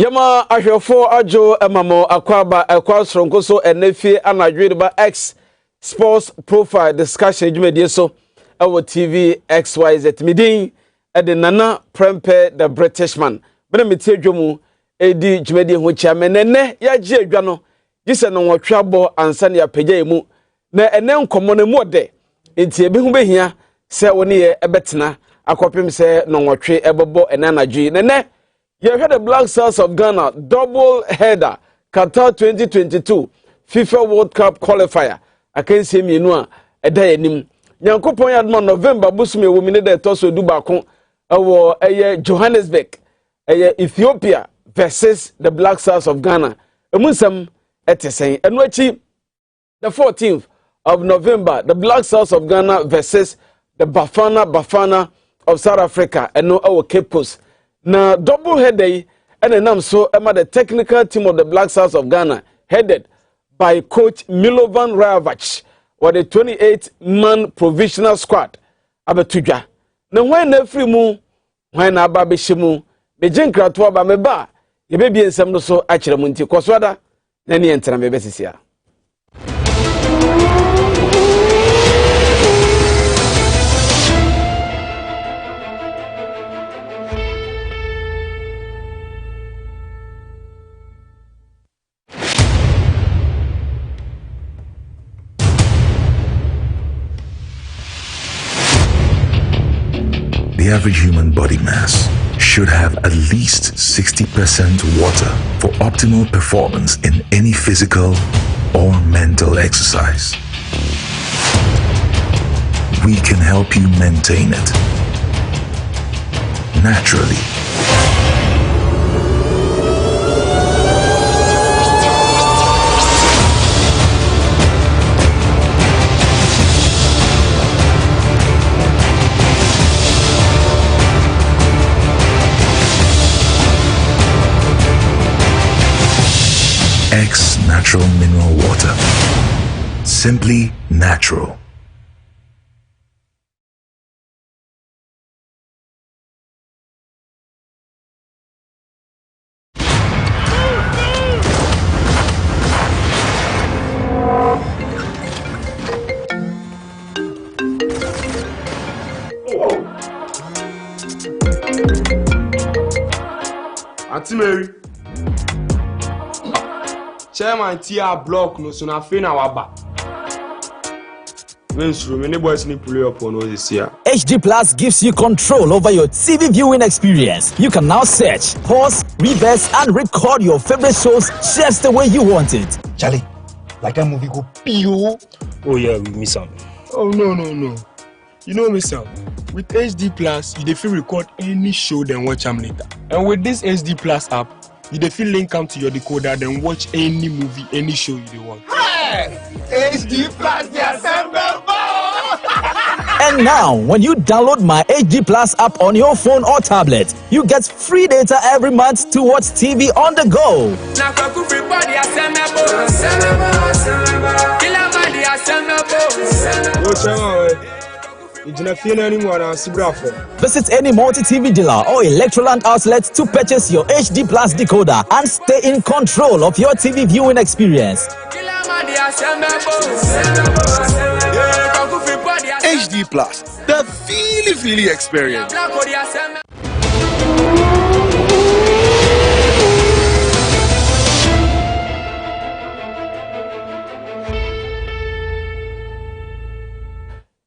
Yama ahwefo ajo emamo akwaba ekwasronko so enefie anadwiriba X sports profile discussion dwumedie so ewo Tvxyz midin ede nana prempe the Britishman bena metie dwomu edi dwumedie ho chia menene ya gye adwa no gise no nwotwe abo ansa ne apagya emu na ene nkomo ne mu ode enti ebi hu behia se woni ye ebetena akopem se no nwotwe ebobo ene anadwi nene. You had the Black Stars of Ghana double header Qatar 2022 FIFA World Cup qualifier. I can see me no a day nim. Nyankopon yadma November busumi wo mine de toso du bakon awo Johannesburg Ethiopia versus the Black Stars of Ghana. Emunsam etesen enwachi the 14th of November the Black Stars of Ghana versus the Bafana of South Africa eno awo Cape Coast. Na double header and enam so emma the technical team of the Black Stars of Ghana headed by coach Milovan Rajovac or the 28-man provisional squad abetudwa na when na free mu when na aba behyimu me jinkrato aba me ba ye be bi ensem no so akire mu nti koswada na ne entena me besisia. The average human body mass should have at least 60% water for optimal performance in any physical or mental exercise. We can help you maintain it naturally. X Natural Mineral Water. Simply natural. Auntie Mary. Chairman TR block no so na fe na waba. Many boys need pull up on this year. HD Plus gives you control over your TV viewing experience. You can now search, pause, reverse, and record your favorite shows just the way you want it. Charlie, like that movie go Pio. Oh yeah, we miss out. Oh no. You know miss out. With HD Plus, you dey record any show then watch them later. And with this HD Plus app, you dey feel link am to your decoder then watch any movie, any show you dey want. Hey! HD Plus the assemble. And now, when you download my HD Plus app on your phone or tablet, you get free data every month to watch TV on the go. Visit any multi-TV dealer or Electroland outlet to purchase your HD Plus decoder and stay in control of your TV viewing experience. HD Plus, the feely experience.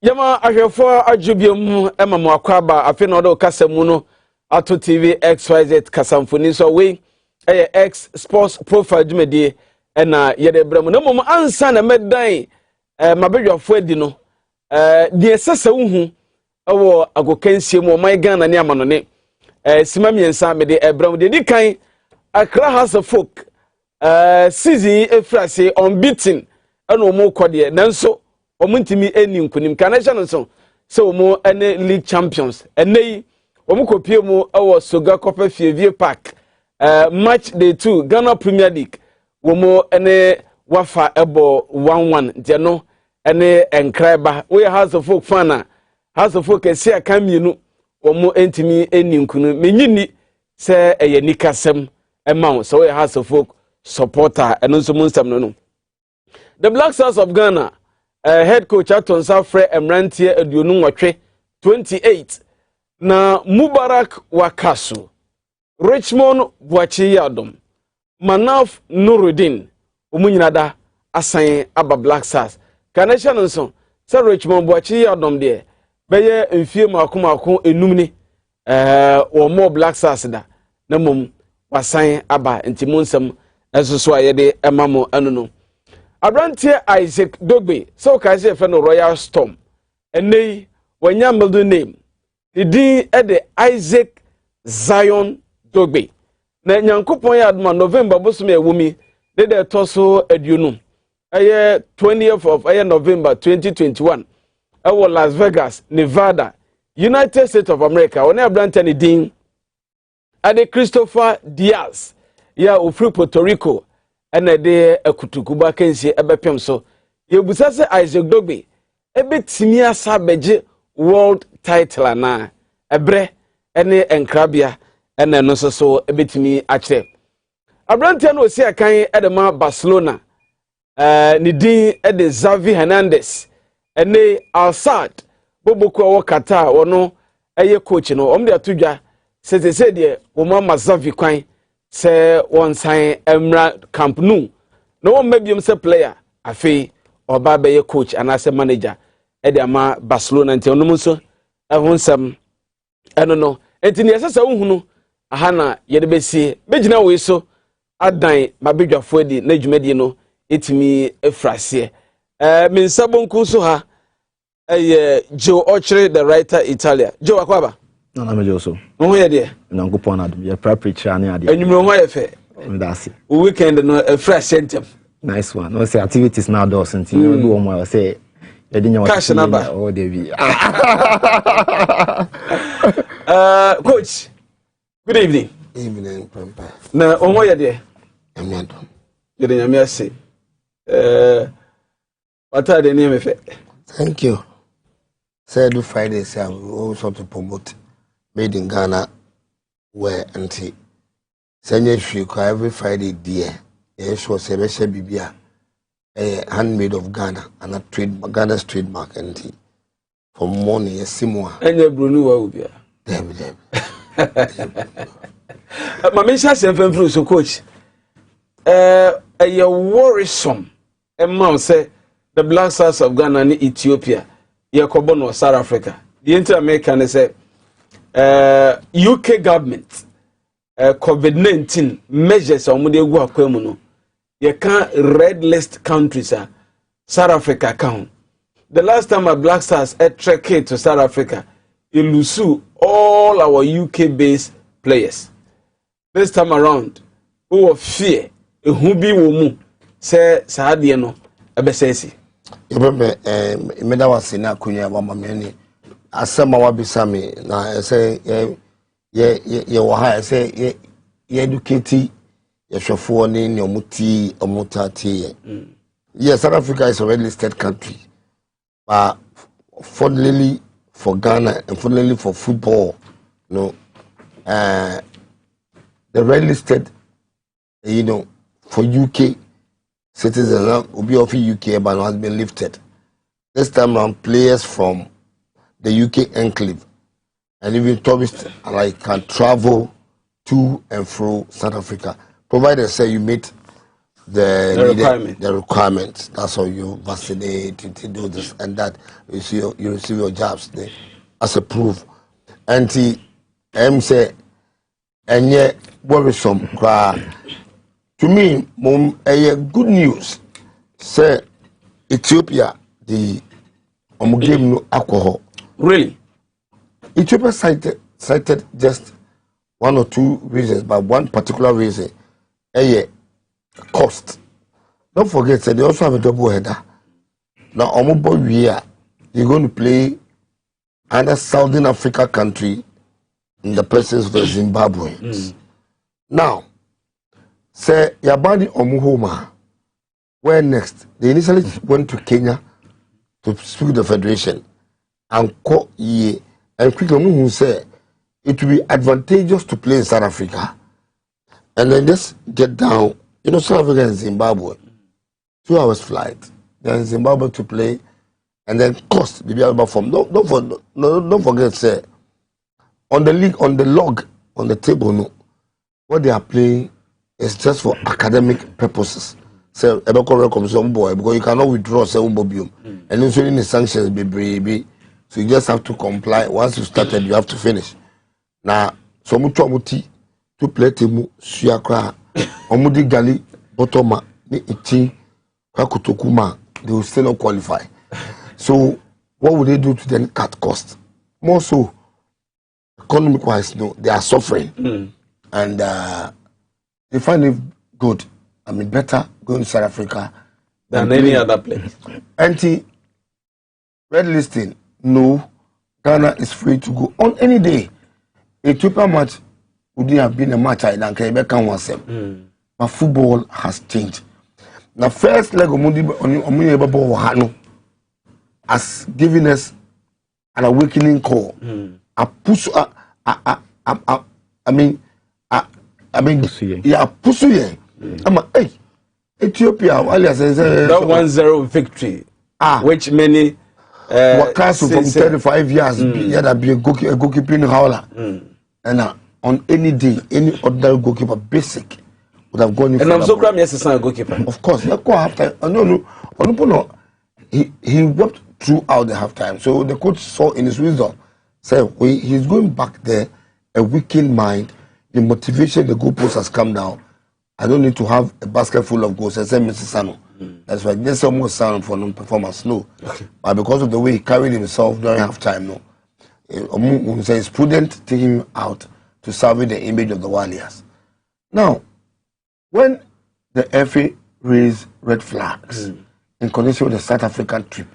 Yama ahwefo ajubium emamo akwaba afi na odo kasemu no ato Tvxyz kasamfoni so we X sports profile dwumedie na yede bremu na mom ansa na medan mabedwafo adi no die sese uhu ewo agokansie mu oman Ghana ne amanone sima miensa mede ebremu de dikan Accra House of Folk season efrase unbeaten ena omo kode nanso omuntimi eni nkunim kanation so omo ene league champions enei omo kopie mu ewo Soga Copper Fievie Park match day 2 Ghana Premier League womo ene wafa ebo 1-1 de no ene enkraba we House of Folk fan House of Folk esi aka mienu omo entimi eni nkunu menyini se eye nikasem ema so we has folk supporter eno so munsam no. The Black Stars of Ghana head coach Atonsa Fre Emrantie aduonu nwotwe 28 na Mubarak Wakasu, Richmond Boachi Yadom, Manaf Nuruddin umunyinada asan aba Black Stars. Kanesha nso se Richmond Boachi Yadom de beye mfie makomako enum ni wo mo Black Stars da na mom wasan aba ntimunsam esoso ayede emamo anono. Abrantie Isaac Dogbe so ka se fe no Royal Storm enei wanya middle name idi ede Isaac Zion Dogbe na nyankopon ya aduma November bosom ya wumi de toso aduonu eye 20th of November 2021 ewo Las Vegas, Nevada, United States of America. One abrantie ni din ade Christopher Diaz ya ofri Puerto Rico ene de akutukuba kensie ebepem so yebusa se Isaac Dogbe ebetimi asa beje world title na ebre ene enkrabia ene no so ebetimi akire abrantia no osi akan edema Barcelona ni din ede Xavi Hernandez ene Al-Sadd boboko wo Qatar wono eye coach no omde atudwa se de wo ma Xavi kwan se won sign Emra Camp Nou no one maybe say player afi oba be coach and as a manager e de ama Barcelona nti onum so ehonsam eno no enti ne yesesa uhunu aha na ye de besie begina we so adan mabedwafo edi na dwumadi no etimi efrase min sabonku so ha Joe Ochre the writer Italia Joe akwaba no na mejo so ho ye de Nyankopon adum ye preacher ani ade enwumro ho ye fe that's it weekend no a fresh center nice one no say activities now do something you do one say you dey nyawa cash number oh David coach good evening Pampa na omo ye de Amado ye de nyame ase what are the name fe thank you said Friday say we also to promote made in Ghana where anti Sanya Shiko every Friday dear. Yes, was a Besha Bibia, a handmade of Ghana and a Ghana's trademark anti for money a simwa. And your Bruno will be my mission said, so coach, a worrisome amount say the Black Stars of Ghana and Ethiopia, Yakobon or South Africa. The Inter-American say UK government. COVID-19 measures on the go akwemu you can red list countries South Africa count. The last time a Black Stars trekked to South Africa, you lose all our UK based players. This time around, we will fear who be womu say Sadia no ebesesi. You remember meda wasina kunya wa mameni asema wabisami na say ye wa say ye educate ye shofo ni omuti omutati yes South Africa is a red listed country but fortunately for Ghana and fortunately for football the red listed for UK citizens will be of UK ban has been lifted this time around. Players from the UK enclave and even tourists can travel to and through South Africa, provided say you meet the requirements. That's how you vaccinate, you do this and that. You receive your jobs there as a proof. And he say, and yet worrisome. To me, good news. Say Ethiopia, the game no alcohol. Really? Ethiopia cited just one or two reasons, but one particular reason, cost. Don't forget, they also have a double header. Now, you're going to play another Southern Africa country in the presence of the Zimbabweans. Now, say Yabani Omuhoma, where next? They initially went to Kenya to speak to the Federation and call ye and quickly who say it will be advantageous to play in South Africa. and then just get down. You know, South Africa and Zimbabwe, 2 hours flight. Then Zimbabwe to play, and then cost the other form. Don't forget, say, on the league, on the log, on the table, no, what they are playing is just for academic purposes. So, because you cannot withdraw and also in the sanctions be. So you just have to comply. Once you started, you have to finish. Now, so muti to play timu suakra, omudi gali botoma ni iti kakutokuma. They will still not qualify. So what would they do to then cut cost? More so, economic wise, no, they are suffering, and they find it good. I mean, better going to South Africa than any other place. Anti-red listing. No, Ghana is free to go on any day. A Ethiopia match would have been a match I don't care but football has changed. The first leg of Mundi has given us an awakening call. A push. I mean, yeah, push. I'm hey, Ethiopia. That 1-0 victory, which many. What castle from 35 years, yeah, be a goalkeeping howler. And on any day, any other goalkeeper, basic, would have gone in. And I'm so glad yes, a goalkeeper. Of course, let's go halftime. No. He worked throughout the halftime. So the coach saw in his wisdom, said, he's going back there, a weakened mind, the motivation, the goalpost has come down. I don't need to have a basket full of goals. I said, Mr. Sano. That's why there's almost sound for non-performance, no. But because of the way he carried himself during halftime, no. It's prudent taking him out to salvage the image of the Warriors. Now, when the FA raised red flags in connection with the South African trip,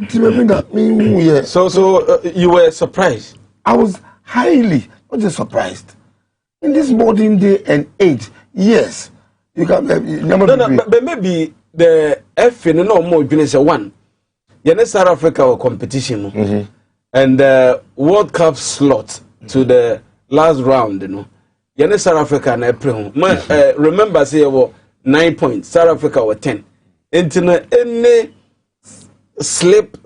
so you were surprised? I was highly, not just surprised. In this modern day and age, yes. You can but maybe the FA no more say one. You South Africa or competition, and the World Cup slot to the last round, you know. You South Africa and April. Remember, say 9 points. South Africa were 10. Any slip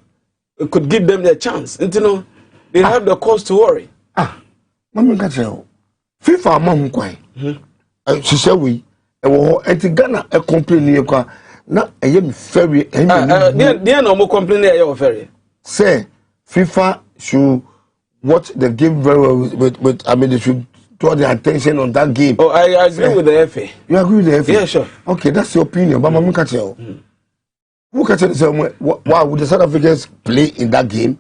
could give them their chance. They have the cause to worry. Mama can tell. FIFA mom kwai. She said we. Ghana a complain na I am very they no more complain here very. Say FIFA should watch the game very well with I mean they should draw their attention on that game. Oh, I agree with the FA. You agree with the FA? Yeah, sure. Okay, that's your opinion. But Mama can tell. Who can tell why would the South Africans play in that game?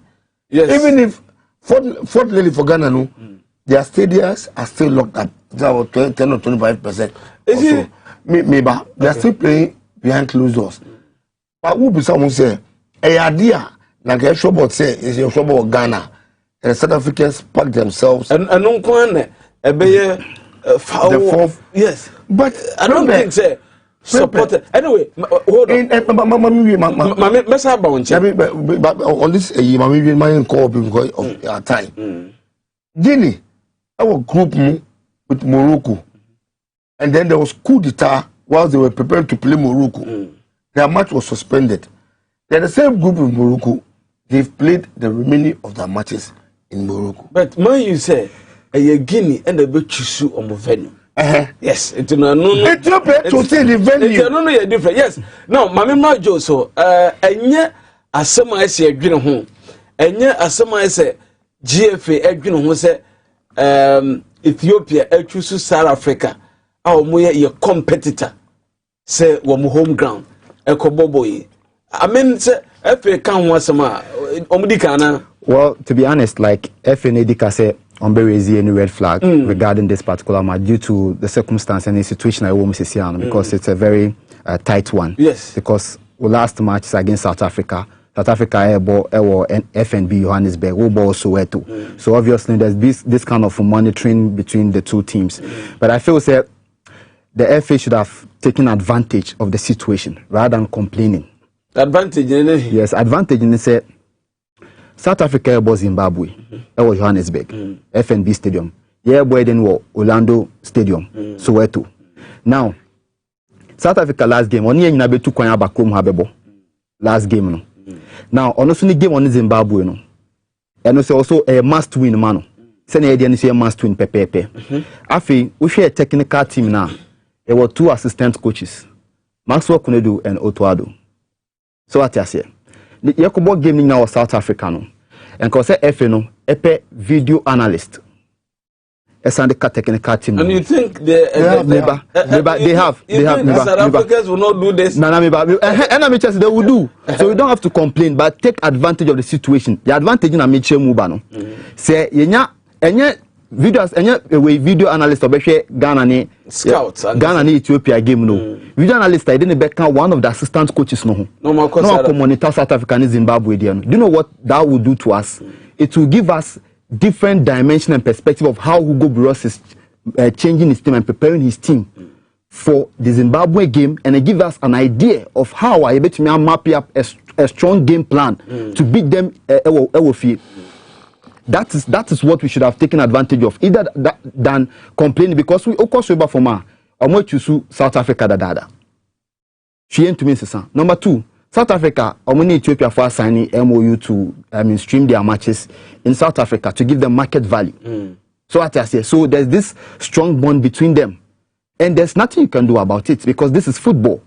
Yes. Even if fortunately for Ghana, no, their stadiums are still locked up. About 10 or 25%. Is it? Maybe they are still playing behind closed doors. But who be someone say a idea like a showboat say is your showboat of Ghana and South Africans pack themselves and no one the fourth. Yes, but I don't think say support anyway. Hold on. But on this my call because of our time. Guinea, our group with Morocco, and then there was coup d'etat while they were preparing to play Morocco. Their match was suspended. They're the same group with Morocco. They've played the remaining of their matches in Morocco. But when you say a Guinea and a bit chusu on the venue. Yes, it's no. Ethiopia to say the venue. No, you're different. Yes, no, Mami Majo so enye asema ese adwene ho. Enye asema ese GFA adwene ho se Ethiopia choose South Africa. Our moye competitor. Say we home ground. Ekoboboyi. I mean, say FA can want some omudikana. Well, to be honest, like FA Nedika said, raise any red flag regarding this particular match due to the circumstance and the situation I want to see because it's a very tight one. Yes. Because the last match is against South Africa. South Africa and FNB Johannesburg will ball Soweto. So obviously there's this kind of monitoring between the two teams. But I feel that the FA should have taken advantage of the situation rather than complaining. Advantage in it? Yes, advantage in it. South Africa was Zimbabwe. That was Johannesburg. FNB Stadium. Yeah, boy, then what? Orlando Stadium, Soweto. Now, South Africa last game, only in Abe 2 Kwanya Bakum Habebo. Last game, no. Now, honestly, game on Zimbabwe, no. And also a must win, man. Send a must win, pepe. Afi, we share a technical team now. There were 2 assistant coaches, Maxwell Kunedu and Otuado. So what I say? The Yakubo game now was South Africa, no. And cause FA no, epe video analyst. Esandika technical team. And you think they have. South Africans will not do this? And they will do. So we don't have to complain, but take advantage of the situation. The advantage in a Michel Mubano. Say any video analyst of Ghana ni scouts. Ghana ni Ethiopia game no. Video analyst I didn't back one of the assistant coaches no. No monitor South Africa and Zimbabwe there. Do you know what that will do to us? It will give us different dimension and perspective of how Hugo Broos is changing his team and preparing his team for the Zimbabwe game, and it gives us an idea of how I bet me map up a strong game plan to beat them. That is what we should have taken advantage of, either than complaining, because we of course we from I'm going to sue South Africa dada. She ain't to me sister. Number 2. South Africa, Ethiopia for signing MOU to stream their matches in South Africa to give them market value. So what I say, so there's this strong bond between them, and there's nothing you can do about it because this is football.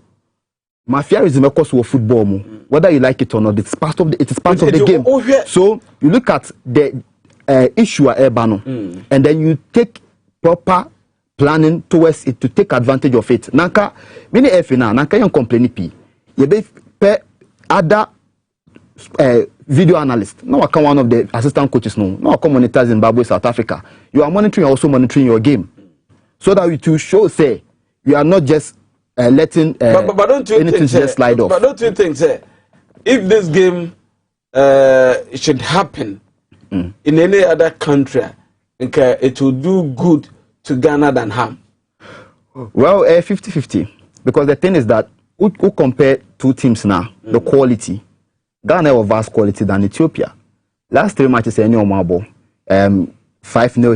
Mafiaism, of course, football, whether you like it or not. It's part of the game. So you look at the issue at Ebano, and then you take proper planning towards it to take advantage of it. Nanka, many FNA, Nanka, you complain. Other video analyst. No, I can one of the assistant coaches. No, I can monitor Zimbabwe, South Africa. You are also monitoring your game, so that we to show say you are not just letting but don't you anything think, just slide off. But don't you think, say, if this game should happen in any other country, it will do good to Ghana than harm? Well, 50-50, because the thing is that who compare 2 teams now, the quality. Ghana have vast quality than Ethiopia. Last 3 matches, 5-0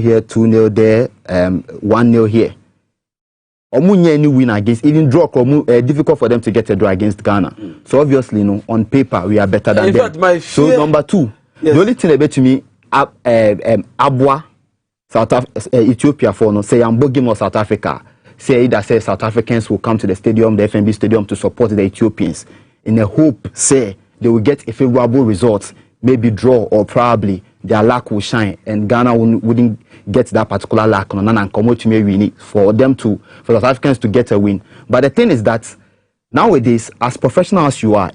here, 2-0 there, 1-0 here. Any win against, even draw, difficult for them to get a draw against Ghana. So obviously, on paper, we are better than them. Fact, so number 2, the only thing about to me, Abwa, Ethiopia for say Ambo game of South Africa. Say that say South Africans will come to the stadium, the FNB stadium, to support the Ethiopians in the hope, say, they will get a favorable result, maybe draw, or probably their luck will shine, and Ghana wouldn't get that particular luck for South Africans to get a win. But the thing is that nowadays, as professional as you are,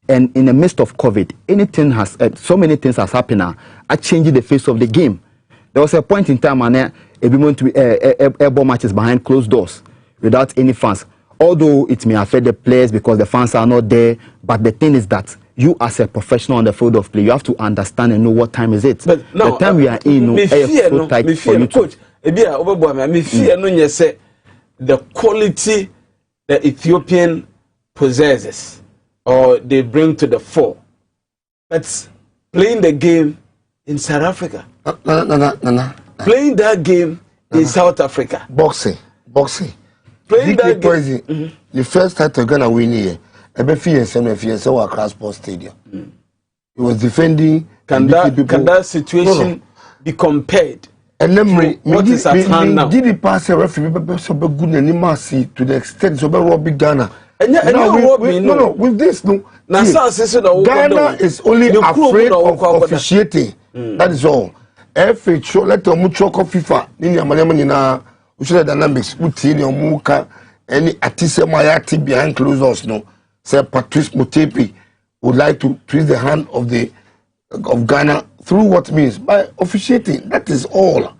and in the midst of COVID, so many things has happened now, are changing the face of the game. There was a point in time when everyone to airball matches behind closed doors without any fans. Although it may affect the players because the fans are not there, but the thing is that you as a professional on the field of play, you have to understand and know what time is it. But now, the time we are in, so tight for you coach, the quality the Ethiopian possesses or they bring to the fore. That's playing the game in South Africa. Playing that game in South Africa. Boxing. Playing that game. The first time to Ghana win here, Accra Sports Stadium. He was defending. Can that situation be compared? And then what is at hand now? Did he pass a referee so good and mercy to the extent so Robbie Ghana? With this Ghana is only afraid of officiating. That is all. FA show let them choke FIFA. We should have dynamics. Any artisan mayati behind closed doors. No, say Patrice Mutepi would like to twist the hand of Ghana through what means by officiating. That is all.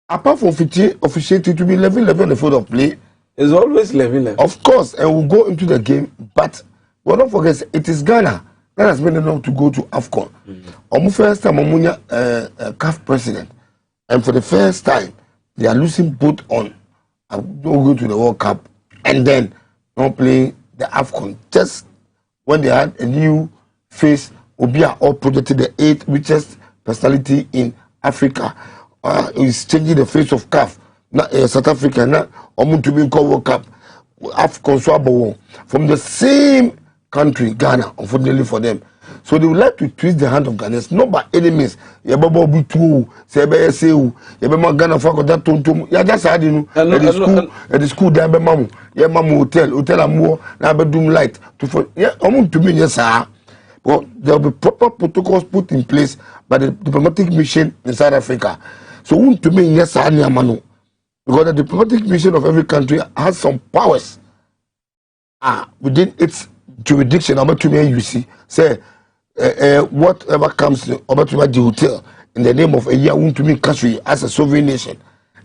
Apart from officiating, to be level on the field of play. It's always level. Of course, and we'll go into the game, but don't forget, it is Ghana that has been enough to go to AFCON. First time, CAF president, and for the first time, they are losing both on. Don't go to the World Cup and then not playing the AFCON. Just when they had a new face, Obia all projected the 8th richest personality in Africa. is changing the face of CAF. South Africa na to be World Cup AFCON so from the same country, Ghana, unfortunately for them. So they would like to twist the hand of Ghanaians, not by any means. Yababa Butu, Sebe Seu, Yabama Ghana for that tontum. Ya just had at the school, there be mamu, Yamamu hotel Amour, Nabadum light to to me, yes, sir. But there will be proper protocols put in place by the diplomatic mission in South Africa. So to me, yes, sir, Manu. Because the diplomatic mission of every country has some powers within its jurisdiction. About to me, you see, say whatever comes about to the hotel in the name of a year to me country as a sovereign nation.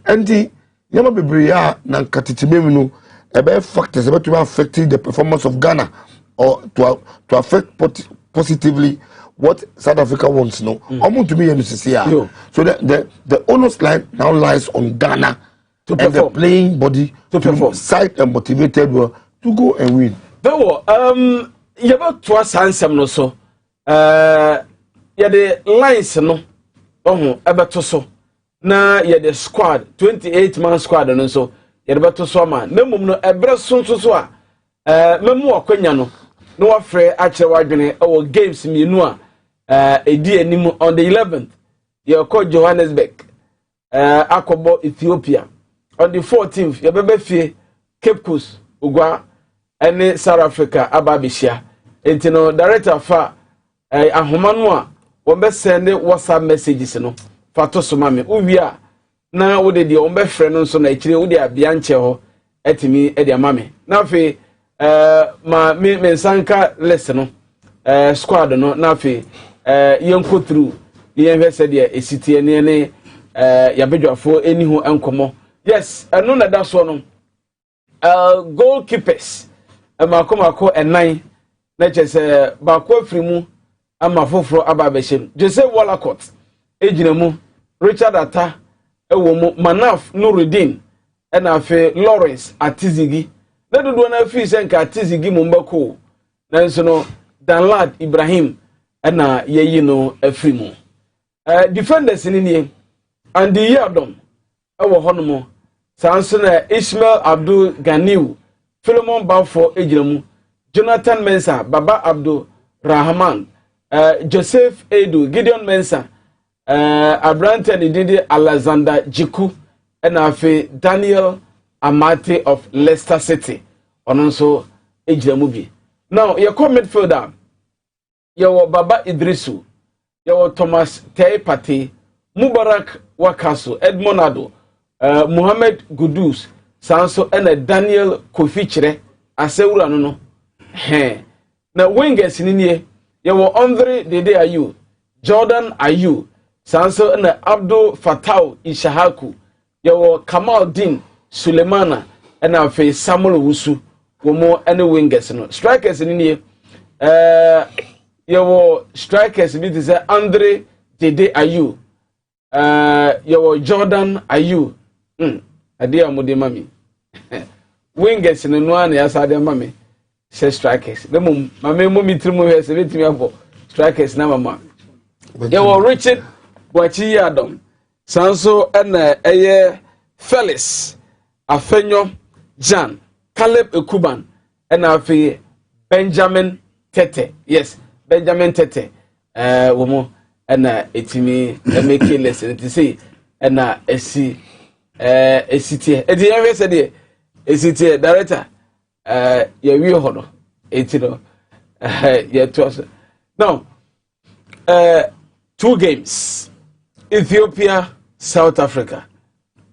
And the Yama Bibria Nankatitimino about factors about to affecting the performance of Ghana or to affect positively what South Africa wants. No, to me, so the onus line now lies on Ghana. To perform. And the playing body to perform, sight and motivated to go and win. Though, you about to us handsome no so. Yeah, the lines no. About so. Na yeah the squad 28-man squad and so. Yeah, about to so man. No mum no ebra so. Memu akwanya no. No afre actually wadwene our games me no edi anim on the 11th. You call Johannesburg. Akobo Ethiopia. On the 14th, Yabebe Cape Coast, Ugwa, and South Africa, Ababishia. And you know, director for Ahomanwa, Wombe send WhatsApp messages, no, Fatosumami, Ubia. Now, would the Ombe friend so naturally, would there be Biancheho, Etimi, Edia Mami. Now, ma me sanka lesson, squad, no, Nafi, young put through the invested a city and any Yabeja for any who uncommon. Yes, I know that's one. Goalkeepers, Mako and 9. Let's say Bakwa Frimu, and Mafofro Ababeshim. Jose Wallacott, Ejinemu, Richard Atta, Ewomo, Manaf Nuruddin, and Afe Lawrence Atizigi. Let do one of you send Atizigi Mumbako. Then so no Danlad Ibrahim, and ye know Efrimu. Defenders in India, and the Yadom, our Honomo. Sansona Ismail Abdul Ganiu, Philemon Balfour Ejiremu, Jonathan Mensah, Baba Abdul Rahman, Joseph Edu, Gideon Mensah, Abrante Didi Alexander Jiku, and Afe Daniel Amate of Leicester City, and also Ejiremu. Now, your midfielder, your Baba Idrisu, your Thomas Teipati, Mubarak Wakasu, Edmond Ado. Mohamed Gudus, Sanso and Daniel Kofichre, Aseura no. Na wingers in here, you were Andre Dede Ayu, Jordan Ayu, Sanso and Abdul Fatau Ishahaku, you were Kamal Din, Sulemana, and our face Samuel Wusu, were more any wingers no. Strikers in here, you were strikers in it, Andre Dede Ayu, you were Jordan Ayu. Adia mudi mami. Wingers in the one as I mami. Say strikers. The mum, my mummy trimu has a bit me strikers na mama. You were Richard Boachi Adam. Sanso and Felix Afenyo Jan Caleb Ekuban and Afi Benjamin Tete. Yes, Benjamin Tete. Womo and etimi make listen to say and esi a city. At the end, said a city director. You will hold it. Yeah, now, 2 games. Ethiopia, South Africa.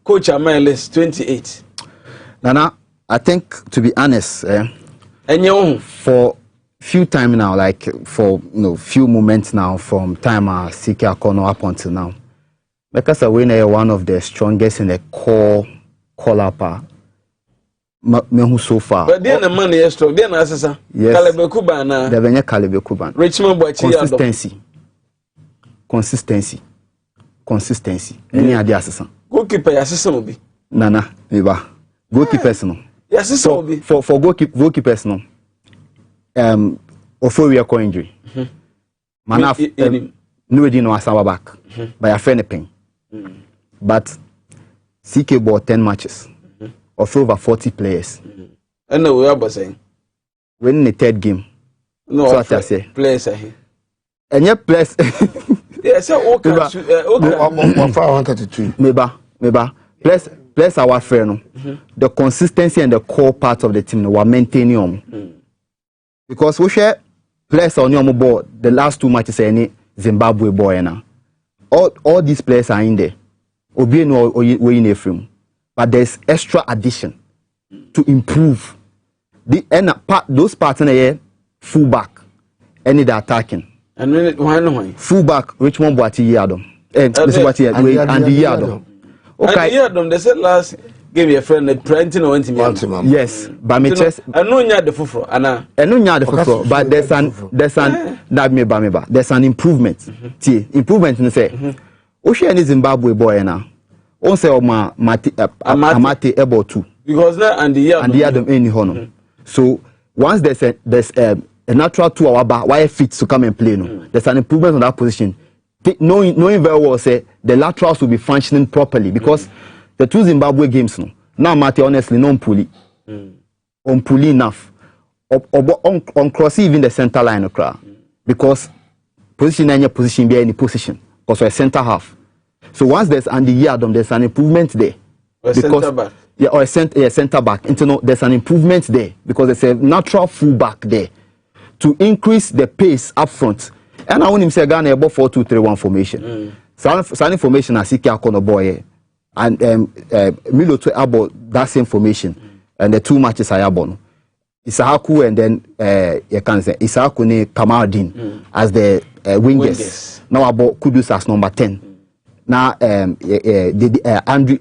Coach Amaelis 28. Nana, I think to be honest, and you for few time now, like for few moments now, from time Siki Akono up until now. Because Awena one of the strongest in the core call-up so far. But then the money is strong. Then Assasa. Yes. Caleb Kuban. The Venya Caleb Kuban. Richmond Boachi. Consistency. Any idea, Assasa? Goalkeeper, Assasa will be. Nana, Eva. Goalkeepers no. Yes, Assasa will be. For goalkeepers no. Ophoria core injury. Manaf. Nobody know Asawa back. By a friend pain. but CK bought 10 matches of over 40 players. And no, we are saying winning the third game. No, so what I say. Players are here. And yet, players. Yes, okay. Maybe. Players are our friend. The consistency and the core part of the team were maintaining. Because we share players on your board the last 2 matches any Zimbabwe boy now. All these players are in there. Obi no we in a film. But there's extra addition to improve. Those parts in the fullback, any the attacking. And why? Fullback, Richmond Boati Yadom. And the Yadom. Okay. Yadom, they said last gave your friend a printing or anything. Yes, but me chest. I know you had the fufro, Anna. I know you had the fufro, but there's an improvement. Improvement in the say. Ocean is Zimbabwe boy now. On say Amate able to. Because now and the Yadom any honor. So once there's a natural 2 hour bar, why fit to come and play no. There's an improvement on that position. Knowing very well say the laterals will be functioning properly because the 2 Zimbabwe games now Mate honestly no pulley. On pulley enough. On cross even the center line because position any position be any position because we're center half. So once there's Andy Yadom, there's an improvement there. Center back. Yeah, or a center back. There's an improvement there because there's a natural fullback there to increase the pace up front. And I want him to say Ghana about 4-2-3-1 formation. Some formation as CK Akono boy and Milo to about that same formation and the 2 matches I abon. Isahaku and then you can say Isahaku ne Kamaldeen as the wingers. Now about Kudus as number 10. Now Andrew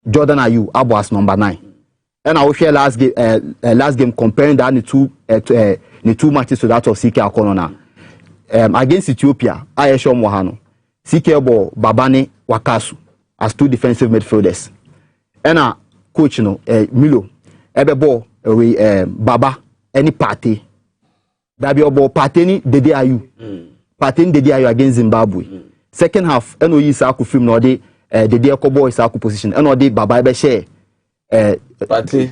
Jordan Ayew Abo as number 9. And I will share last game comparing that the 2 matches to that of CK Akono against Ethiopia. I show Mohano. CK Bo Babane Wakasu as 2 defensive midfielders. And coach Milo Ebebo Baba any party. That be about party Dede Ayew. Party Dede Ayew against Zimbabwe. Second half, NOE Isaku film no de Dede Kobo Isaku position. NOE Baba ebe share party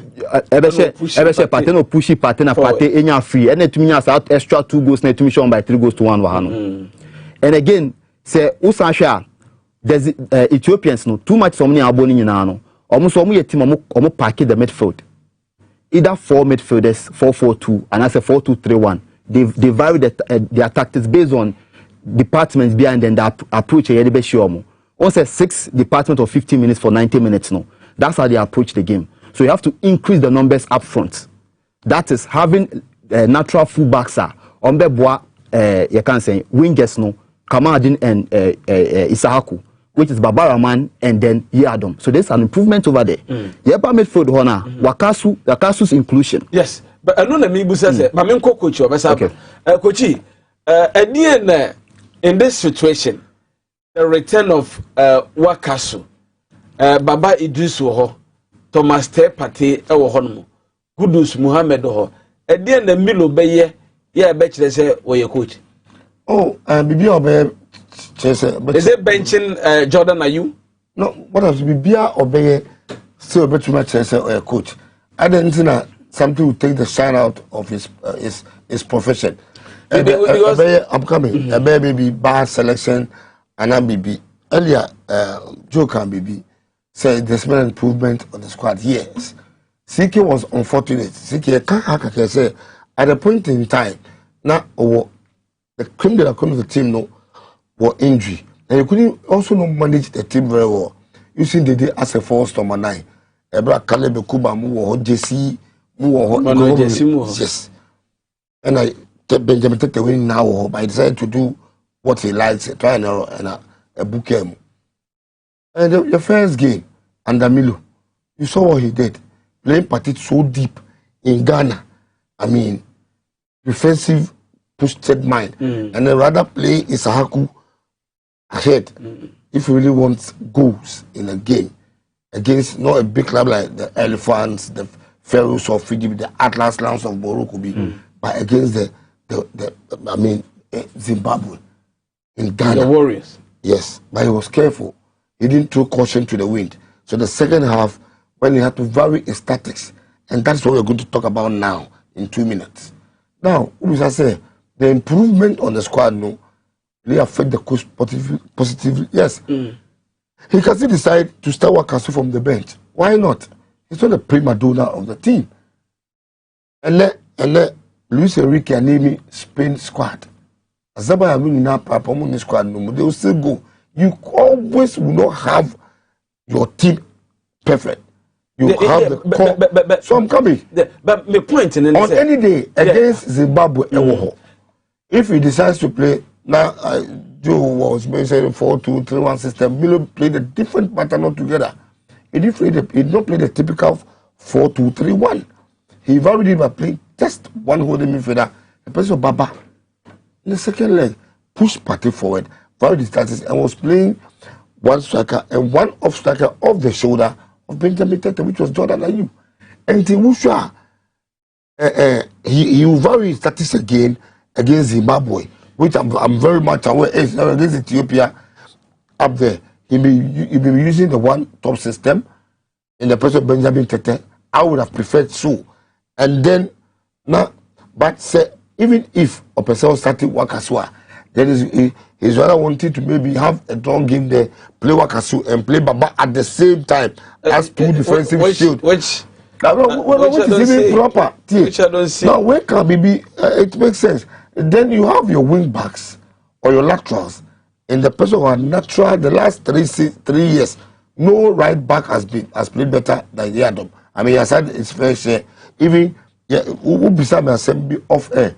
ebe share party no pushy party na party enya free. And to me as extra 2 goals na to me shown by 3 goals to 1 wahano. And again, say Usansha there's Ethiopians no too much somni aboni nyina no. Almost omo ye team omo pack the midfield. Either 4 midfielders 4-4-2 and as a 4-2-3-1. They vary their tactics based on departments behind them that approach a yedi show. Also 6 departments of 15 minutes for 90 minutes no. That's how they approach the game. So you have to increase the numbers up front. That is having natural fullbacks on the bois you can say wingers no Kamaldeen and Isahaku, which is Babaraman and then Yadom. So there's an improvement over there. Yeba midfield hona Wakasu's inclusion. Yes, but I know the Mibu says Mamenko coach or Coachy in this situation, the return of Wakasu, Baba Idris Woho, Thomas Tepate Ewohono, Kudus Muhammad Ho, at the end the Milo Baye, yeah, bet they say, or your coach. Oh, Bibi Obe, is it benching Jordan Ayew? No, what else? Bibi Obe still bet too much as a coach. I didn't know something to take the shine out of his profession. I'm coming. A baby bar selection and I'm BB. Earlier, Joe can BB said there's been an improvement on the squad. Yes. CK was unfortunate. CK can't say at a point in time, now the cream de la creme of the team no were injury. And you couldn't also not manage the team very well. Using the day as a false number 9. Ebra Caleb Kuba Mu JC Mu yes. And I Benjamin take the win now, but I decided to do what he likes, try and a book him. And the first game under Milo, you saw what he did. Playing party so deep in Ghana. I mean, defensive pushed mind. And then rather play Isahaku ahead. If you really want goals in a game against not a big club like the Elephants, the Pharaohs of Fiji, the Atlas Lions of Morocco, but against the Zimbabwe in Ghana. The Warriors. Yes, but he was careful. he didn't throw caution to the wind. So the second half, when he had to vary his tactics, and that's what we're going to talk about now in 2 minutes. Now, as I say, the improvement on the squad, no, they affect the coach positively. Yes. He can still decide to start Wakasu from the bench. Why not? He's not the prima donna of the team. And let Luis Enrique Anemi Spain squad. Azaba Amini na Papamu squad no, they will still go. You always will not have your team perfect. You have the core. So I'm coming. But my point in on any day against Zimbabwe, if he decides to play now, Joe was mentioning 4-2-3-1 system. Milo played a different pattern altogether. He did not play the typical 4-2-3-1. He varied it by playing just one holding midfielder, the person of Baba. In the second leg, pushed party forward, varied his tactics, and was playing one striker and one off striker off the shoulder of Benjamin Tete, which was Jordan Ayew. And Timusha, he will vary his tactics again against Zimbabwe, which I'm very much aware is against Ethiopia up there. He be using the one top system in the person of Benjamin Tete. I would have preferred so. And then now, but say, even if a person started Wakasua, then he's rather wanted to maybe have a drawn game there, play Wakasu and play Baba at the same time as two defensive shields. Which is even proper. Which I don't see. Now, where can be it makes sense. Then you have your wing backs or your laterals. In the person who are natural, the last 3 years, no right back has played better than Yadom. I mean, he has had his fair share. Even who beside me assembly off air,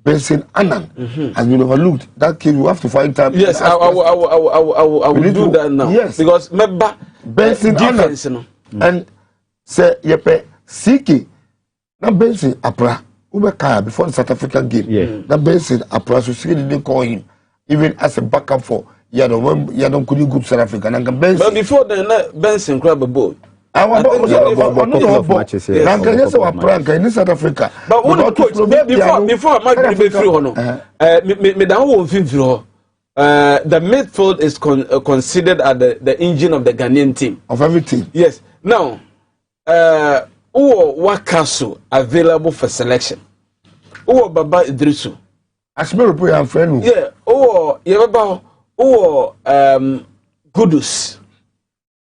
Benson Annan has been overlooked. That kid, you have to find time. Yes, I will do that now. Yes, because remember Benson Annan and say Yepe Siki. Now Benson Apra. Before the South African game, that Benson Apra, so she didn't call him even as a backup for Yadom couldn't go to South Africa. But before then, Benson grabbed a ball. I want to say, in South Africa. But what coach before I might be through, the midfield is considered as the engine of the Ghanaian team. Of every team. Yes. Now, Wakasu available for selection. Baba Idrisu. Asmeru I'm friend. Yeah. Kudus.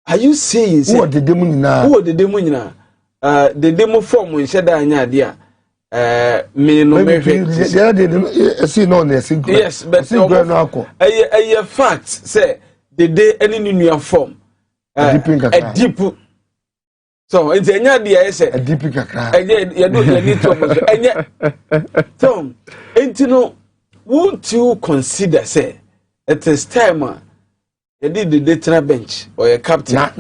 Are you saying? Who are the demon? Who are the demon now? The demo form when said that idea. Yes, but a fact say the day any new form. A deep. So it's a idea. Say a deep kakra. You need to. So, and won't you consider say it is time? You did the data bench or a captain.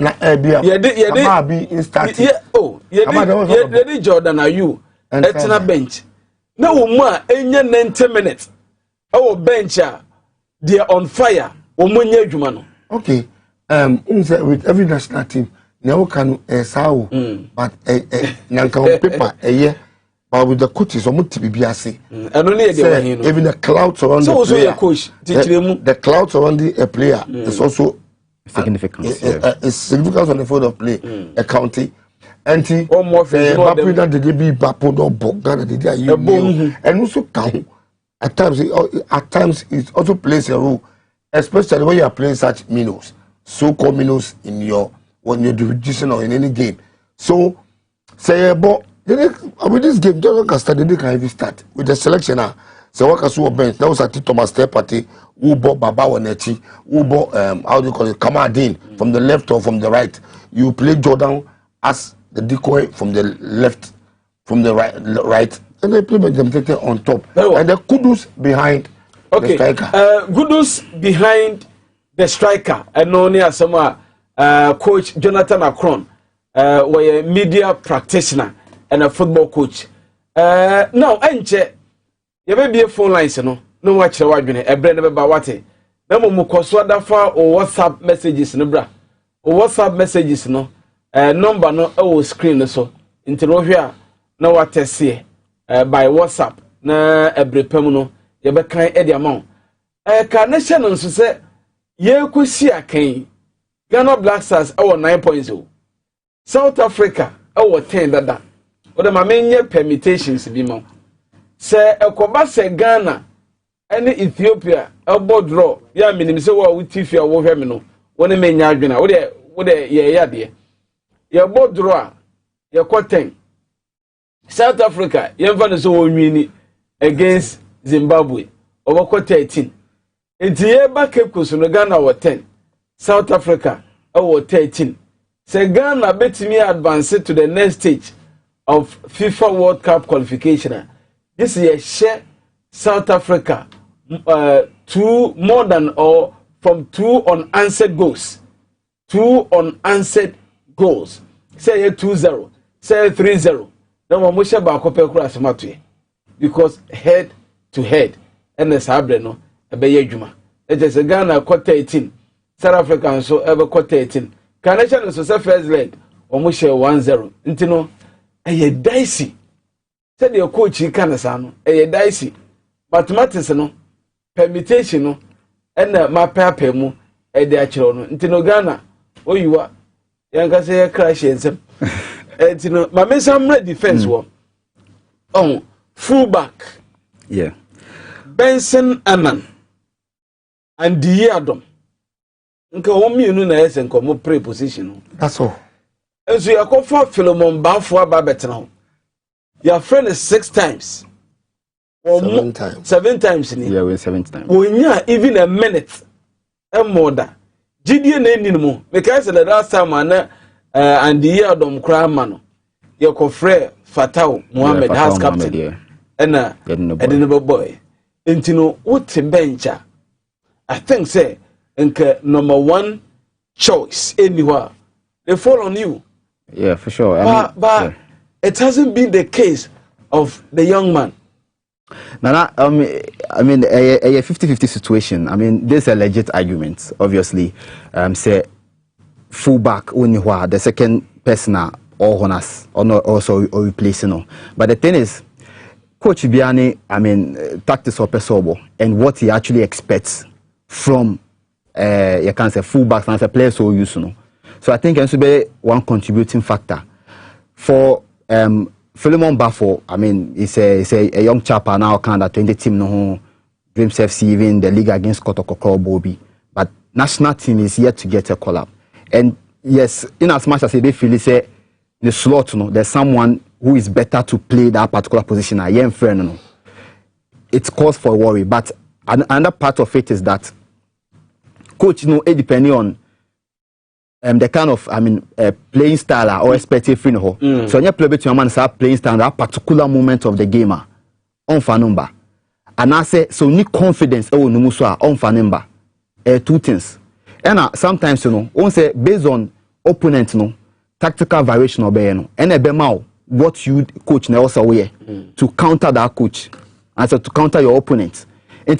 You did instant. You did Jordan Ayew at bench. No more, 90 minutes. Our bench, they are on fire. Okay. With every national team, now can sao, but a paper a year. But with the coaches, almost to be biasi. And only even the clouds around the player. Coach, the clouds around the player is also significant. It's significant on the field of play. A county. And the be Bapo no Bogana did and also count. At times it also plays a role, especially when you are playing such minnows, so-called minnows when you're reducing or in any game. So say about with this game, John Castadi can even start with the selection now. So what can bench? That was at Thomas Tepati, who bought Baba Wanechi, who bought how do you call it, Kamadin from the left or from the right. You play Jordan as the decoy from the left, from the right, and they play them on top. And the Kudus behind the striker. Kudus behind the striker. And only as some coach Jonathan Akron, were a media practitioner and a football coach. Now, Enche, you may be a phone line, no watch your wife, a brand of Bawate. No more Koswadafa or WhatsApp messages, no bra. Or WhatsApp messages, no. Number no screen so. Into here, no what I say by WhatsApp, na every permuno, you be kind Eddie amount. Carnation on so say, ye could see a cane. Ghana Black Stars 9.0. South Africa 10 dada. Oda ma menye permutations bi mo. Se ekoba se Ghana ene Ethiopia draw ya minim se wo Tifia wo hwe me no. Woni menya adwena. Wo de ye yade. Ye draw a ye 10. South Africa yemfa no so wonwini against Zimbabwe. Obako 13. Enti ye ba Cape Coast no Ghana 10. South Africa 13. Se Ghana betimi advance to the next stage of FIFA World Cup qualification. This year share South Africa 2 more than or from 2 unanswered goals. 2 unanswered goals. Say 2-0, say 3-0. Now we share ba kope kura asemato because head to head and the sabre no ebe adwuma. It is Ghana quarter 18. South Africa so ever quarter 18. Canadian so say first leg omo share 1-0. Nti no eye dicey. Say the coach kan sa no eye dicey. Mathematics no permutation no na mapapa mu e de akire no. Nti no Ghana oyiwa yanka say crash ensem. Nti no ma me some defense wo. On fullback. Yeah. Benson Anan and Diadom. Nka womienu na yesen komo pre position. That's all. Enso yakofa Philemon Bafo ababetena. Your friend is 6 times. 7 times. 7 times ni. Yeah, we're 7 times. Wonya even a minute. And more than. GD na eninu. Because the last time and Diadom kra mano. Yakofre Fatau Mohammed has captain. Yeah. And Edinburgh boy. Intino what bencha. I think say nke number 1 choice anywhere. They fall on you. Yeah, for sure. But it hasn't been the case of the young man. Nana, I mean, a 50-50 situation. I mean, there's a legit argument, obviously. Say fullback, the second person or honors or not also or replacing. But the thing is, Coach Biani, I mean, tactics or Pesobo and what he actually expects from you can say fullbacks and players so used to. So I think it should be one contributing factor for Philemon Bafo. I mean, he's a young chap now, kind of 20 team no Dreams FC even the league against Kotoko Bobby, but national team is yet to get a call up. And yes, in as much as they feel say the slot, there's someone who is better to play that particular position. I am fair, no. It's cause for worry, but another part of it is that coach, it depending on the kind of playing style or expected free no. So when you play between man start playing style that particular moment of the game on for number. And I say so need confidence on for number. 2 things. And sometimes on say based on opponent tactical variation or and what you coach also way to counter that coach and so to counter your opponent. And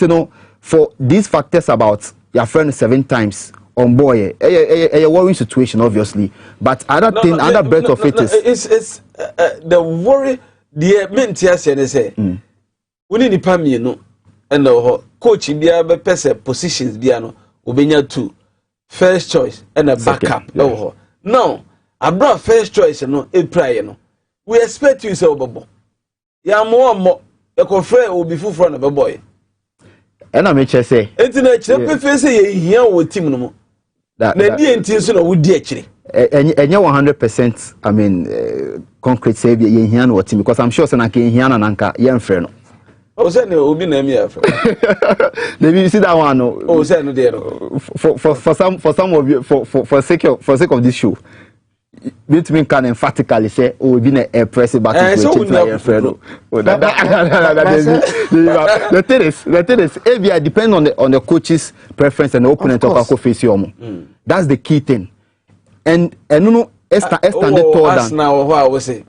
for these factors about your friend 7 times on boy, a worrying situation obviously, but other breadth of it is it's the worry the mentias and say we need pami no and the coach bia be person positions bia no obenya 2 first choice and a backup. Yeah. No, I brought first choice no e prayer no. We expect you say obobo. Ya more e confrere obi fufuro na boy. And I make sure say enti na kire pefe say ye hia wo team no mo. Na di enti so na wo di akire. Enye 100% I mean concrete say ye hia no team because I'm sure say na ke hia na nanka ye mfre no. Oh say na obi na me afre. Maybe you see that one no. Oh say no there no. For some of you for sake of this show. Between can emphatically say, "Oh, being a press button to a player friend." The thing is, ABI depend on the coach's preference and the opponent of our face. That's the key thing. And no, standard taller than now. What I was say,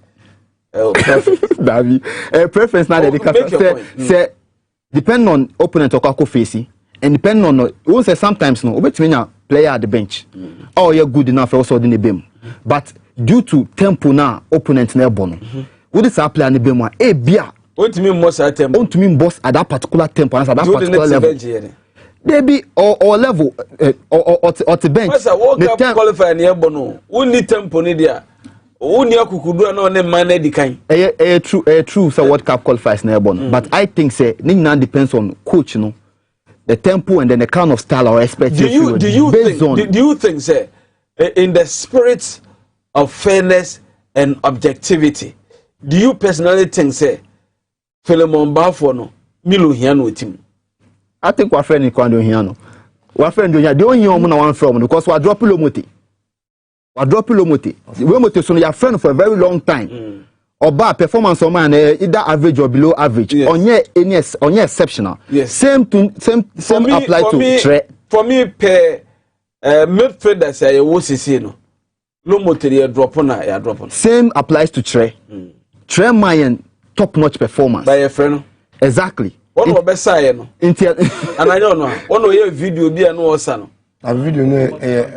preference now that say depend on opponent of our face and depend on we say sometimes no, between a player at the bench. Oh, you're good enough also in the beam. But due to tempo na opponent na ebono we this player na be mo bia want me boss at tempo want me boss at that particular tempo at that particular level They be or level or the bench. What's a World Cup qualifier near Bono? We need tempo nidia. Only Kukudu and on the man kind. True, so World Cup qualifiers near Bono. But I think say Ningnan depends on coach, you know, the tempo and then the kind of style or expectation. Do you think, say, in the spirit of fairness and objectivity, do you personally think, say, Philemon Bafono, Milu Hiano team? I think we're friendly Kwando Hiano. We're friendly. The only one from because we're dropping Lomote. We're dropping Lomote. Lomote, so you're friend for a very long time. Or bad performance on man, either average or below average. Yes. On your exceptional. Yes. Same apply to Tre. For me, per midfielder say was no. Lomote you drop on. Same applies to Tre. Tre Mayan top-notch performance. By a friend. Exactly. What was best say no? And I don't know. One of video be no osano. A video no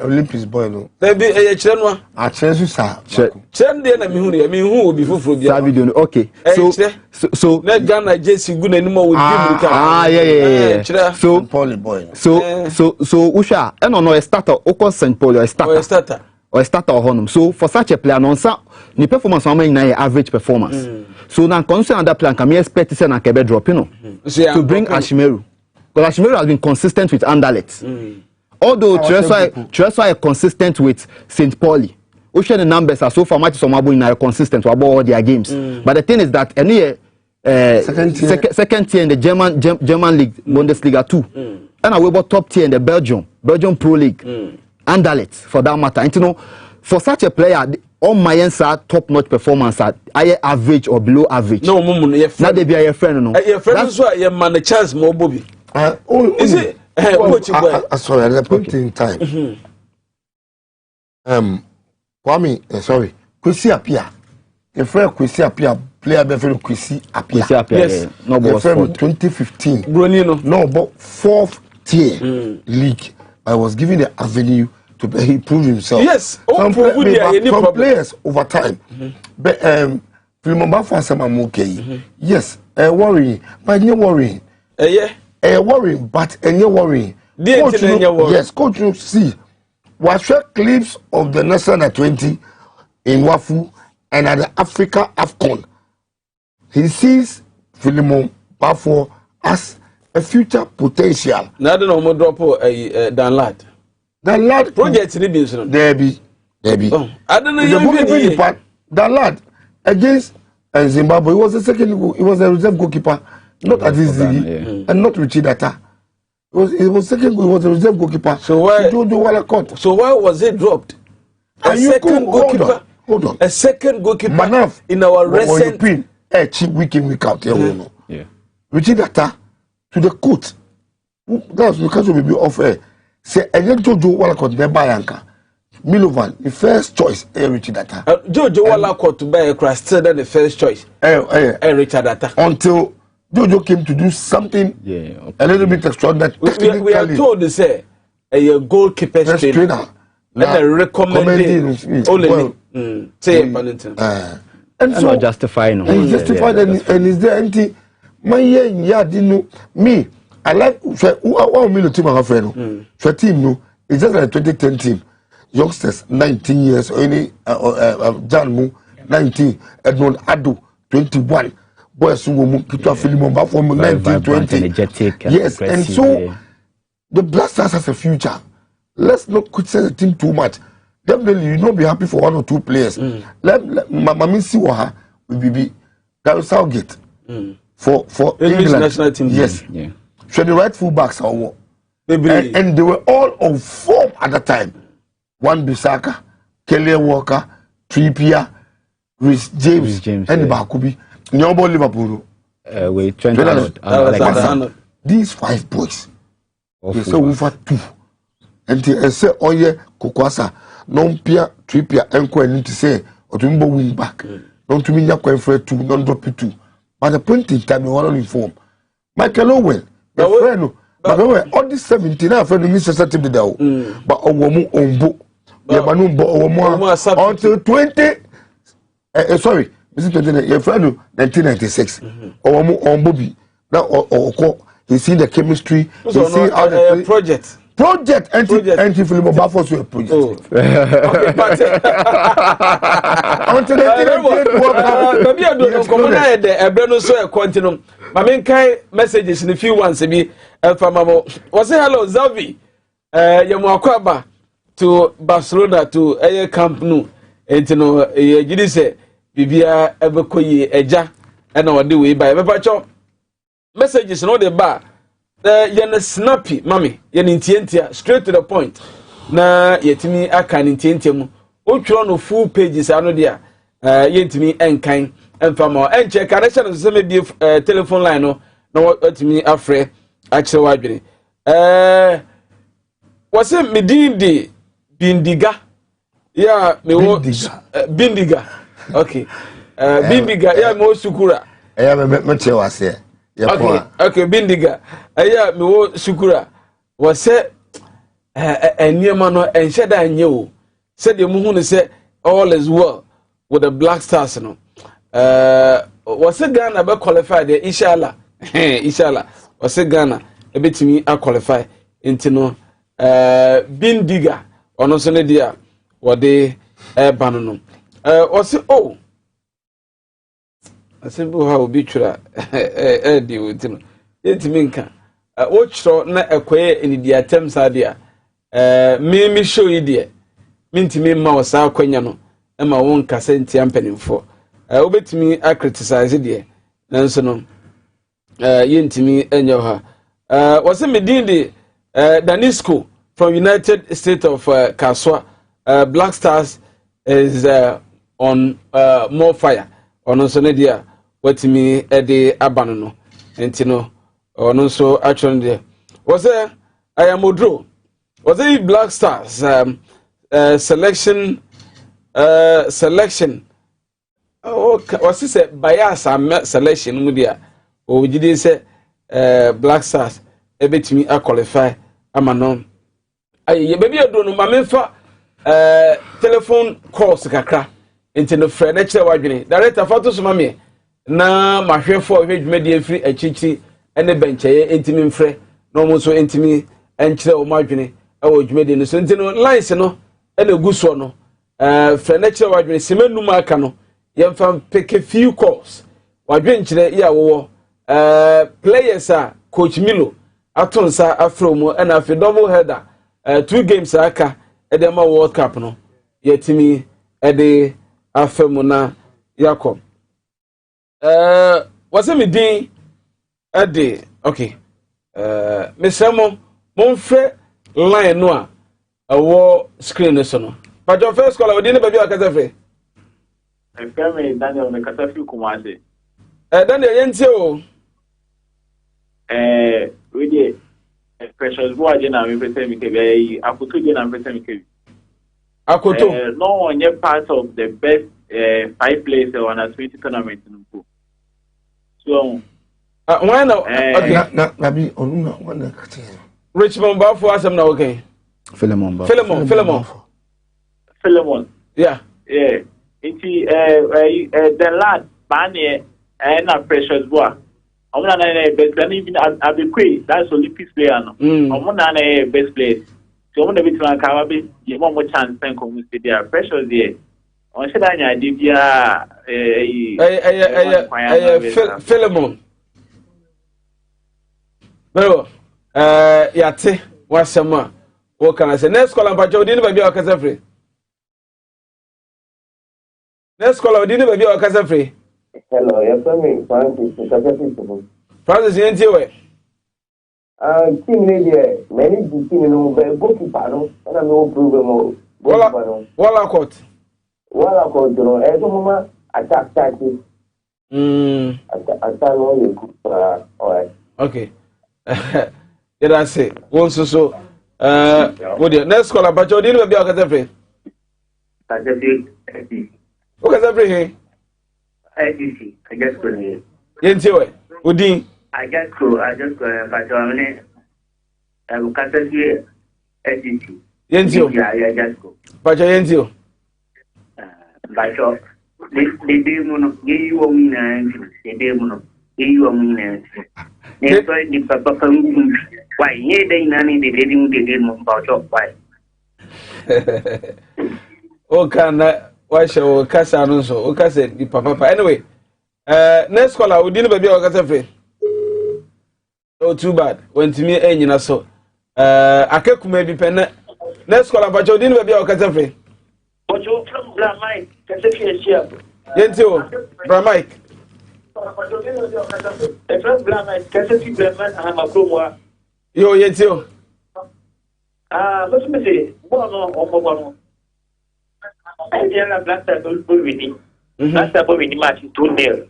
Olympics boy no. There be a chenwa. A chensu sa. Chen dey na me hu will be full be. Video okay. So let Ghana JC good anymore with yeah. So Pauli boy. So Usha, I don't know a starter or St. Paul or a starter. Or a starter or honum. So for such a player, no the performance on my average performance. So now concern that plan can be expect to say na kebe drop to bring Ashimeru. Because Ashimeru has been consistent with Anderlecht. Although Treswa is consistent with St. Pauli. Usha the numbers are so far much some are consistent about all their games. But the thing is that any second tier in the German league, Bundesliga 2. And I about top tier in the Belgium Pro League. Anderlecht for that matter. And you know, for such a player, all my answer top-notch performance at higher average or below average. No, not they be a friend, no. Your friend is why you man a chance more, Bobby. Is it? Sorry, at that point in time. Kwame, sorry, Kwesi Apia. Your friend Kwesi Apia, player better Kwesi Apia. Yes, no boss. 2015. Brunino. No, but 4th tier league. I was given the avenue to prove himself. Yes, some players over time. But Philemon Bafo said I'm okay. Yes, worrying, but you're worrying. Worrying, but you're worrying. Yes, coach, you see, watch clips of the national 20 in Wafu and at the Africa AFCON. He sees Philemon Bafo as a future potential. Now I don't know more drop Dan Lad. Dan Lad project in there be. Oh, I don't know you Dan Lad against Zimbabwe. He was the second. He was a reserve goalkeeper, not Aziz and not Richie Data. He was second. He was a reserve goalkeeper. So why was it dropped? A second goalkeeper. Hold on. A second goalkeeper in our recent. Cheap week in week out. Yeah. Richie Data. To the court, that's because we be off air. Say, and then Jojo Walakot de Bayanka, Milovan, the first choice, Richard Data. Jojo Walakot to buy a crash still than the first choice, Richard Data. Until Jojo came to do something a little bit extraordinary. We are told to say a goalkeeper trainer. Let a recommended only say and so justifying. And justified and is there anything? My me. I like one team I have friend. So team no, it's just like a 2010 team. Youngsters 19 years, any John Mu 19, Edmond Ado 21, boys who will Peter Philemon Bafo 19, 20. Yes, and so the Blasters has a future. Let's not criticize the team too much. Definitely, you not be happy for one or two players. Let Mami Siwaha will be Gary Southgate. For England national team. Yes. Yeah. So the right full backs are what? And they were all on form at the time. One Bissaka, Kelly Walker, Trippier, Rhys James, and Bakubi. Nyombo Liverpool. Wait, Trent these 5 boys. They say we for 2. And they say Oye Kokwasa, Nompia, Trippier, and Kwen to say or to wing back. Don't to me Yakwen for 2, don't drop it 2. But the point in time, you want to inform. Michael Owen, the friend, but all this 79 friend of Mr. Team the but Owomu Ombo, Yamanumbo until 20. Sorry, Mr. 20, your friend 1996. Owomu Ombobi. Now, he see the chemistry, he see how the project entry film about for a project. Okay, but until they did work out. Maybe I don't know. Come on, the Breno so a continuum. My main kind messages in a few ones. Maybe from Mamo was hello Zavi. Yamuakwaba to Barcelona to a Camp Nou. And you know, you did say Bibia Ebekoye Eja and our do we by Ebepacho messages no the bar. Yana snappy, mommy, yan intientia, straight to the point. Na yetimi aka intientium. Otro no full pages ano dia. Yentimi enkan enfama. Enche connection no se maybe telephone line no na otimi afre akire wadwene. Was it Medindi Bindiga? Yeah, me wo Bindiga. Okay. Bindiga, yeah, mo sukura. Yeah, me che wase. Okay, Bindiga. Aya me wo sukura. Was it eniema no enhyeda anye o. Said the muhu say all is well with the Black Stars no. Was it Ghana be qualify there inshallah. Inshallah. Was it Ghana e betimi a qualify into no Bindiga ono so ne dia wode banu no. Was it oh asembu ha obi twira di wotino yentimi nka wo twiro na ekoye enidi atem sa dia me show yi dia mintimi ma wo sa akwanya no e ma won kasa ntia mpanimfo obetimi a criticize dia nanso no yentimi enyo ha was Medindi Danisco from United States of Kaswa. Black Stars is on more fire ono so ne dia watimi ede abano no entino ono so actually there was I am Odro was a Black Stars selection was this bias selection mu dia o gidi say Black Stars ebetimi a qualify amano aye baby Odro no ma memfa telephone calls kakra into the friend nature wadwene director fato so mame na mahwefo hwedwumadi free achichi ene bencheye entimi mfre no mo so entimi enkyere o madwene e wo dwumadi no so ntino lines no ene guso no friend nature wadwene semanum aka no yemfa pick few calls wadwene kyere ya wo players a coach Milo atonsa afro mo ena afi double header 2 games aka edema World Cup no yetimi ede afemuna yakom was me din ade okay mesamo monfre line no a awo screen so no but your first call we dey baby akasa free me Daniel me kasa free kumase Daniel yentie o we dey precious boy dey na me pese me ke be akoto dey na me pese me ke Akoto no one yet part of the best 5 players on a 20 tournament in Mpo. So why now? Okay. Nabi onuna wana kati. Richmond Bafo asem na okay. Philemon. Yeah. Yeah. The lad Banye na precious boy. Omuna na best player even Abekwe, that's Olympics player no. Omuna na best player. So when the bit man come up, you want more chance to come with their pressure there. On said I did Philemon. Well, yate what's some what can I say? Next call and Pacho didn't be our casa free. Next call didn't be our casa free. Hello, yes, Francis, you ain't way. Team media, many team no goalkeeper no, and no problem. Wala court, no. Every moment attack. Attack no you alright. Okay. Yeah, that's it. Once so. What the next call about you didn't be our cafe. Okay, everything. I guess go. Yentiwe. Udin. I just go, but I will cut it here. Yentio. Yeah, I just go. Pacho Yentio. But the demon, give you a winner, the demon, give you a winner. Yeah, so the papa why yeah they nani they didn't about your why. Okay, why shall Casa Alonso? Okay, said the papa. Anyway, next caller, we didn't be able to free. Oh, too bad. When to me, and you know, so I can't maybe pen. Next caller, but you didn't be able to free. But you from Bramai, can say here. Yentio, Bramai. The first Bramai, can say Bramai, I'm a pro. Yo, Yentio. What's me say? One. I didn't black that winning. Black that winning match 2-0.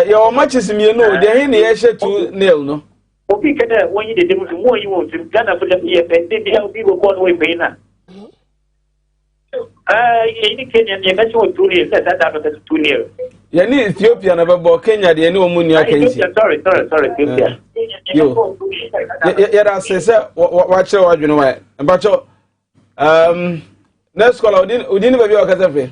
Your matches, you know, they're in the air 2-0, no? Okay, when you did more, you want to Ghana for the year, and then the people go away, Payna. In Kenya, the national 2-0, that happened 2-0. You need Ethiopia, never bought Kenya, the new moon, you can see. Sorry, Ethiopia. Yeah, I say, watch your, you know, why. But next caller, we didn't be able to free.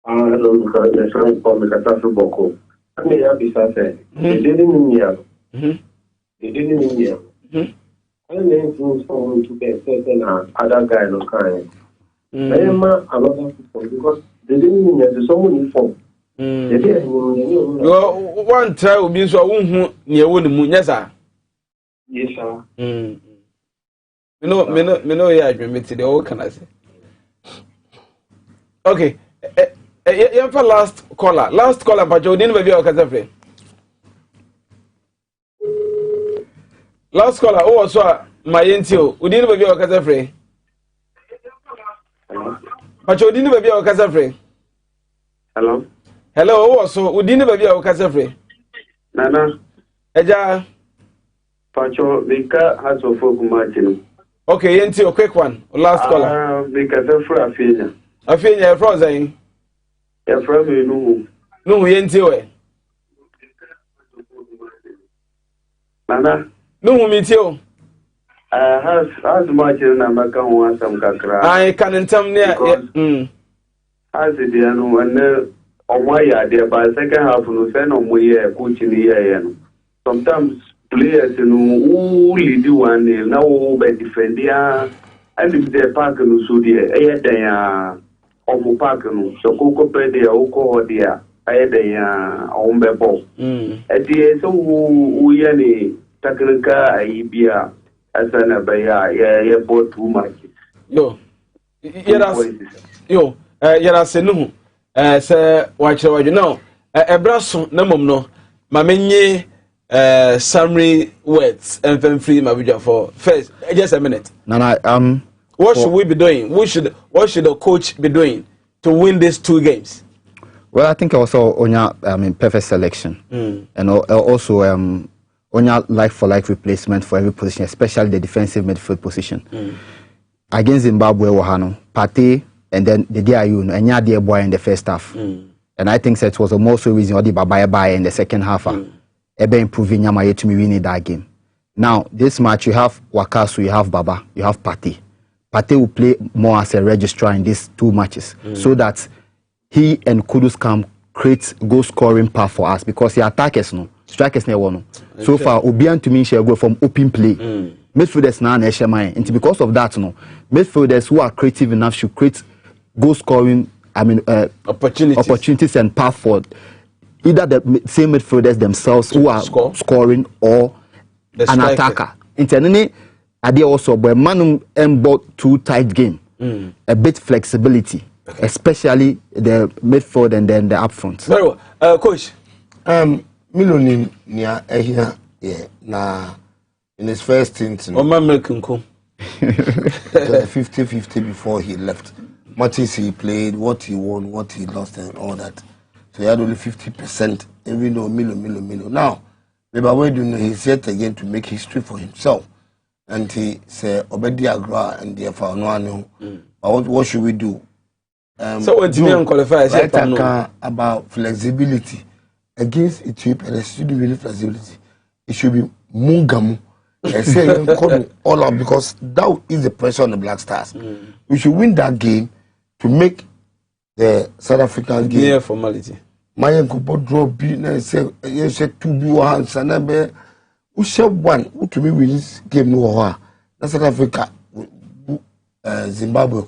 Hello, because the friend for me Katafu Boko. I mean, I be said, they didn't mean here. They didn't mean here. I mean, things for me to get certain other guy no kind. I am another people because they didn't mean here. Someone informed. They didn't mean. One try will be so near one moon, yes, sir. Yes, sir. Me know, yeah, I admit it. What can I say? Okay. Yeah, for last caller, but you didn't be able to free. Last caller, oh, so my intio, we didn't be able to free. But you didn't be able to free. Hello. Oh, so we didn't be able to free. Nana. Eja. Pacho, Vika has a folk margin. Okay, intio, quick one. Last caller. Because I'm for a feeling. I feel you're frozen. You're from you. No, we ain't you. Nana. No, me too. As much as I'm a can want some cacra. I can't tell me. As it is, and on why are there by second half no send on way coaching here. Sometimes players who lead one now by defending and if they're parking so dear, they are. Omu park no so koko pe de o dia aye de on bebo e so wo ye ni technical ayi bia asana ba ya bought too much yo yera se no se wa kire wa no ebraso na mom no ma menye summary words and free my video for first just a minute. Nana, what should we be doing? What should the coach be doing to win these 2 games? Well, I think also Onya, perfect selection, and also Onya like-for-like replacement for every position, especially the defensive midfield position. Against Zimbabwe, Wahano, Pate, and then the DIU, and Yadia boy in the first half. And I think that was the most reason why the Babaya in the second half. Ebe improving Yamaye to me winning that game. Now, this match, you have Wakasu, you have Baba, you have Pate. Pate will play more as a registrar in these 2 matches so that he and Kudus can create goal scoring path for us because the attackers no strikers no one. So far Obian to me shall go from open play. Midfielders now na share and because of that no midfielders who are creative enough should create goal scoring opportunities and path for either the same midfielders themselves who are scoring or an attacker. Internally idea also, but Manum bought 2 tight game, a bit flexibility, especially the midfield and then the up front. Very well, coach. Milonim nia ehia na in his first stint. American 50-50 before he left. Matches he played, what he won, what he lost, and all that. So he had only 50%. Even though Milo. Now, maybe he's yet again to make history for himself. And he said, Obedi Agra and the Fano. But what should we do? So when Jimmy qualifies, about flexibility against Ethiopia, there should be flexibility. It should be Mungamu. I say all out because that is the pressure on the Black Stars. We should win that game to make the South African game mere formality. my uncle draw be and say, yes, to be one, son, and bear. Who shall one who to me with this game no that's South Africa, Zimbabwe.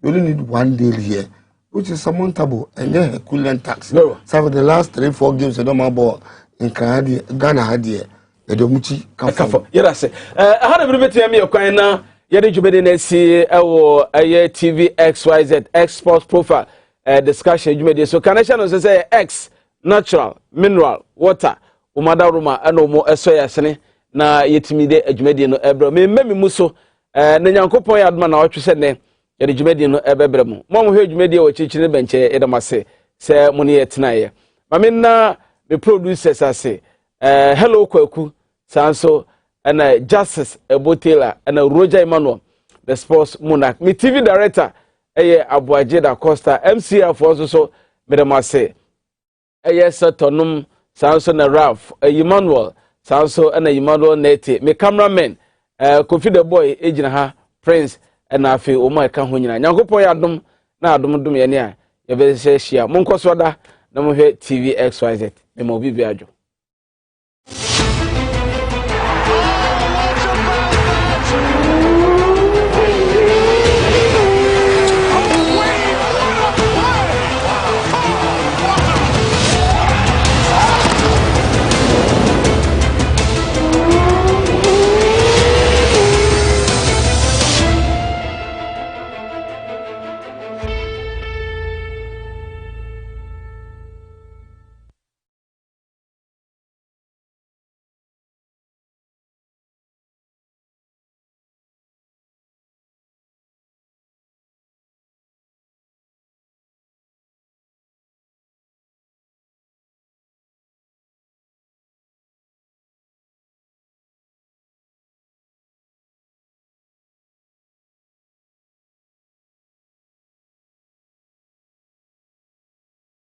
You only need 1 deal here, which is surmountable, and then a coolant tax. No, some of the last 3-4 games I don't about in Ghana had here. Edomuchi Kafo. Yes, I had a little bit of your now. Yet you made see our Tvxyz export profile discussion. You made so connection say X natural mineral water. Umada Roma and no more soya sene na yetimide adwumadi no ebro me muso na nyankopon ya adma na otwe se ne ye adwumadi no ebebre mu mo hwe adwumadi o chichine benche edamase se mo ne yetenaye ma me na me producers ase hello kwaku sanso and Justice Ebotela and Roger Emmanuel the sports monarch me TV director Abuaje da Costa MCF also so me demase Satonum Sanso na Ralph Emmanuel Sanso and Emmanuel Nete me cameraman Kofi the boy ejina ha Prince and afi o ma ka ho nyina Nyankopon ya dum na adum ye ne a ye be hye hia monkoso da na mo hwe Tvxyz me mo bibi adwo